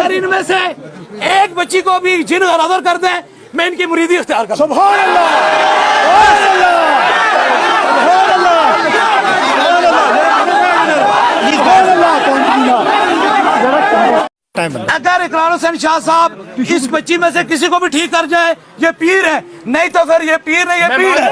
اگر ان میں سے ایک بچی کو بھی جن غرض کر دیں میں ان کی مریدی اختیار کروں. سبحان اللہ اگر اقرار حسین شاہ صاحب اس بچی میں سے کسی کو بھی ٹھیک کر جائے یہ پیر ہے, نہیں تو پھر یہ پیر نہیں یہ پیر ہے.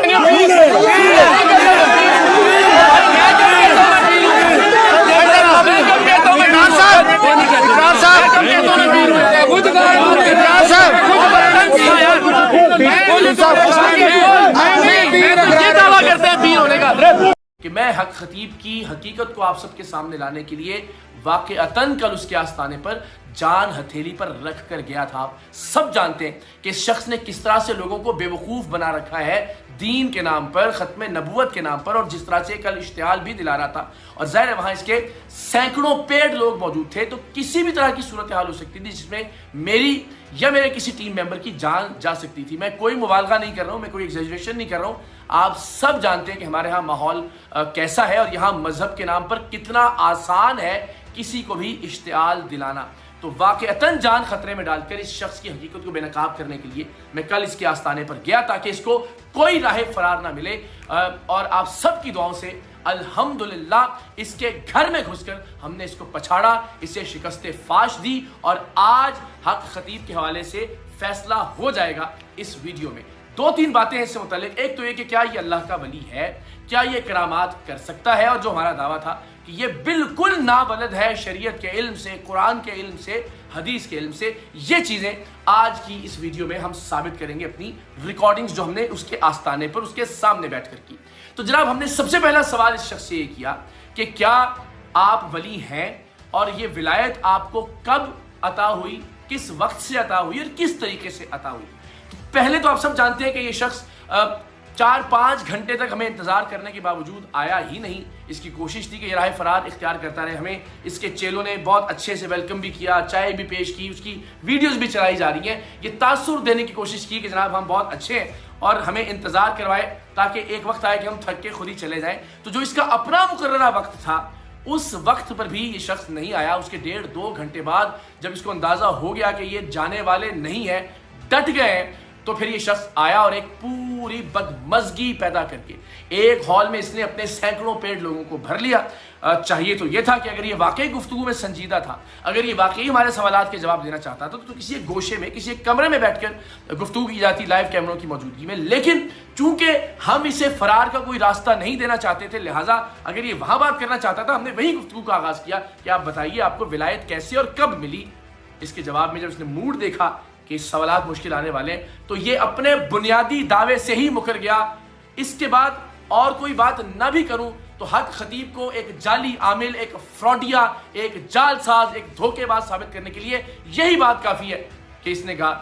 کہ میں حق خطیب کی حقیقت کو آپ سب کے سامنے لانے کے لیے واقعتاً کل اس کے آستانے پر جان ہتھیلی پر رکھ کر گیا تھا. آپ سب جانتے ہیں کہ اس شخص نے کس طرح سے لوگوں کو بے وقوف بنا رکھا ہے دین کے نام پر, ختم نبوت کے نام پر, اور جس طرح سے کل اشتعال بھی دلا رہا تھا. اور ظاہر ہے وہاں اس کے سینکڑوں پیڈ لوگ موجود تھے, تو کسی بھی طرح کی صورتحال ہو سکتی تھی جس میں میری یا میرے کسی ٹیم ممبر کی جان جا سکتی تھی. میں کوئی مبالغہ نہیں کر رہا ہوں, میں کوئی ایگزیجریشن نہیں کر رہا ہوں. آپ سب جانتے ہیں کہ ہمارے ہاں ماحول کیسا ہے اور یہاں مذہب کے نام پر کتنا آسان ہے کسی کو بھی اشتعال دلانا. تو واقعتاً جان خطرے میں ڈال کر اس شخص کی حقیقت کو بے نقاب کرنے کے لیے میں کل اس کے آستانے پر گیا تاکہ اس کو کوئی راہ فرار نہ ملے. اور آپ سب کی دعاؤں سے الحمدللہ اس کے گھر میں گھس کر ہم نے اس کو پچھاڑا, اسے شکست فاش دی, اور آج حق خطیب کے حوالے سے فیصلہ ہو جائے گا اس ویڈیو میں. دو تین باتیں اس سے متعلق. ایک تو یہ کہ کیا یہ اللہ کا ولی ہے, کیا یہ کرامات کر سکتا ہے, اور جو ہمارا دعویٰ تھا کہ یہ بالکل نابلد ہے شریعت کے علم سے, قرآن کے علم سے, حدیث کے علم سے. یہ چیزیں آج کی اس ویڈیو میں ہم ثابت کریں گے اپنی ریکارڈنگز جو ہم نے اس کے آستانے پر اس کے سامنے بیٹھ کر کی. تو جناب ہم نے سب سے پہلا سوال اس شخص سے یہ کیا کہ کیا آپ ولی ہیں اور یہ ولایت آپ کو کب عطا ہوئی, کس وقت سے عطا ہوئی اور کس طریقے سے عطا ہوئی. پہلے تو آپ سب جانتے ہیں کہ یہ شخص 4-5 گھنٹے تک ہمیں انتظار کرنے کے باوجود آیا ہی نہیں. اس کی کوشش تھی کہ یہ راہ فرار اختیار کرتا رہے. ہمیں اس کے چیلوں نے بہت اچھے سے ویلکم بھی کیا, چائے بھی پیش کی, اس کی ویڈیوز بھی چلائی جا رہی ہیں. یہ تاثر دینے کی کوشش کی کہ جناب ہم بہت اچھے ہیں اور ہمیں انتظار کروائے تاکہ ایک وقت آئے کہ ہم تھک کے خود ہی چلے جائیں. تو جو اس کا اپنا مقررہ وقت تھا اس وقت پر بھی یہ شخص نہیں آیا. اس کے 1.5-2 گھنٹے بعد جب اس کو اندازہ ہو گیا کہ یہ جانے والے نہیں ہیں, ڈٹ گئے, تو پھر یہ شخص آیا اور ایک پوری بدمزگی پیدا کر کے ایک ہال میں اس نے اپنے سینکڑوں پیڈ لوگوں کو بھر لیا. چاہیے تو یہ تھا کہ اگر یہ واقعی گفتگو میں سنجیدہ تھا, اگر یہ واقعی ہمارے سوالات کے جواب دینا چاہتا تھا تو کسی ایک گوشے میں, کسی ایک کمرے میں بیٹھ کر گفتگو کی جاتی لائیو کیمروں کی موجودگی میں. لیکن چونکہ ہم اسے فرار کا کوئی راستہ نہیں دینا چاہتے تھے, لہٰذا اگر یہ وہاں بات کرنا چاہتا تھا ہم نے وہی گفتگو کا آغاز کیا کہ آپ بتائیے آپ کو ولایت کیسے اور کب ملی. اس کے جواب میں جب اس نے موڈ دیکھا کہ سوالات مشکل آنے والے ہیں تو یہ اپنے بنیادی دعوے سے ہی مکر گیا. اس کے بعد اور کوئی بات نہ بھی کروں تو حق خطیب کو ایک جعلی عامل, ایک فراڈیا, ایک جال ساز, ایک دھوکے باز ثابت کرنے کے لیے یہی بات کافی ہے کہ اس نے کہا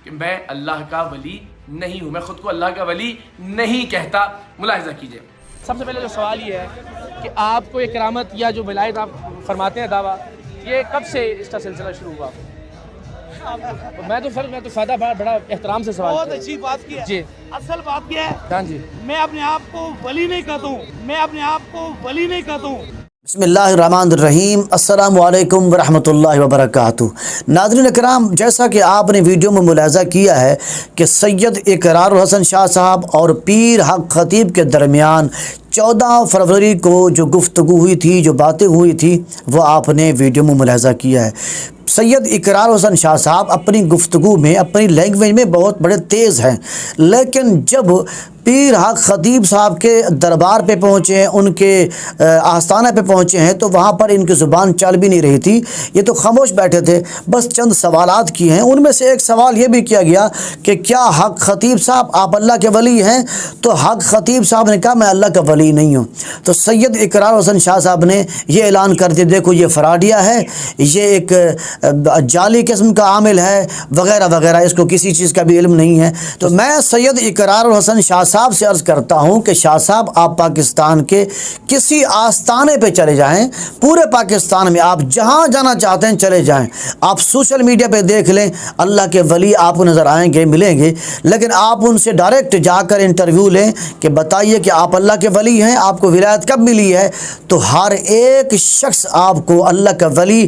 کہ میں اللہ کا ولی نہیں ہوں, میں خود کو اللہ کا ولی نہیں کہتا. ملاحظہ کیجئے. سب سے پہلے جو سوال یہ ہے کہ آپ کو یہ کرامت یا جو ولایت آپ فرماتے ہیں دعویٰ, یہ کب سے اس کا سلسلہ شروع ہوا؟ میں تو فائدہ بڑا احترام سے سوال بہت اچھی بات کی ہے. جی اصل بات کیا ہے, ہاں جی, میں اپنے آپ کو ولی نہیں کہتا ہوں, میں اپنے آپ کو ولی نہیں کہتا ہوں. بسم اللہ الرحمن الرحیم. السلام علیکم ورحمۃ اللہ وبرکاتہ. ناظرین اکرام, جیسا کہ آپ نے ویڈیو میں ملاحظہ کیا ہے کہ سید اقرار الحسن شاہ صاحب اور پیر حق خطیب کے درمیان 14 فروری کو جو گفتگو ہوئی تھی, جو باتیں ہوئی تھی, وہ آپ نے ویڈیو میں ملاحظہ کیا ہے. سید اقرار حسن شاہ صاحب اپنی گفتگو میں, اپنی لینگویج میں بہت بڑے تیز ہیں, لیکن جب پیر حق خطیب صاحب کے دربار پہ پہنچے ہیں, ان کے آستانہ پہ پہنچے ہیں, تو وہاں پر ان کی زبان چل بھی نہیں رہی تھی. یہ تو خاموش بیٹھے تھے, بس چند سوالات کیے ہیں. ان میں سے ایک سوال یہ بھی کیا گیا کہ کیا حق خطیب صاحب آپ اللہ کے ولی ہیں؟ تو حق خطیب صاحب نے کہا میں اللہ کا ولی نہیں ہوں. تو سید اقرار حسن شاہ صاحب نے یہ اعلان کر دیا دیکھو یہ فراڈیا ہے, یہ ایک جعلی قسم کا عامل ہے وغیرہ وغیرہ, اس کو کسی چیز کا بھی علم نہیں ہے. تو میں سید اقرار الحسن شاہ صاحب سے عرض کرتا ہوں کہ شاہ صاحب آپ پاکستان کے کسی آستانے پہ چلے جائیں, پورے پاکستان میں آپ جہاں جانا چاہتے ہیں چلے جائیں. آپ سوشل میڈیا پہ دیکھ لیں, اللہ کے ولی آپ کو نظر آئیں گے, ملیں گے, لیکن آپ ان سے ڈائریکٹ جا کر انٹرویو لیں کہ بتائیے کہ آپ اللہ کے ولی ہیں, آپ کو ولایت کب ملی ہے, تو ہر ایک شخص آپ کو اللہ کا ولی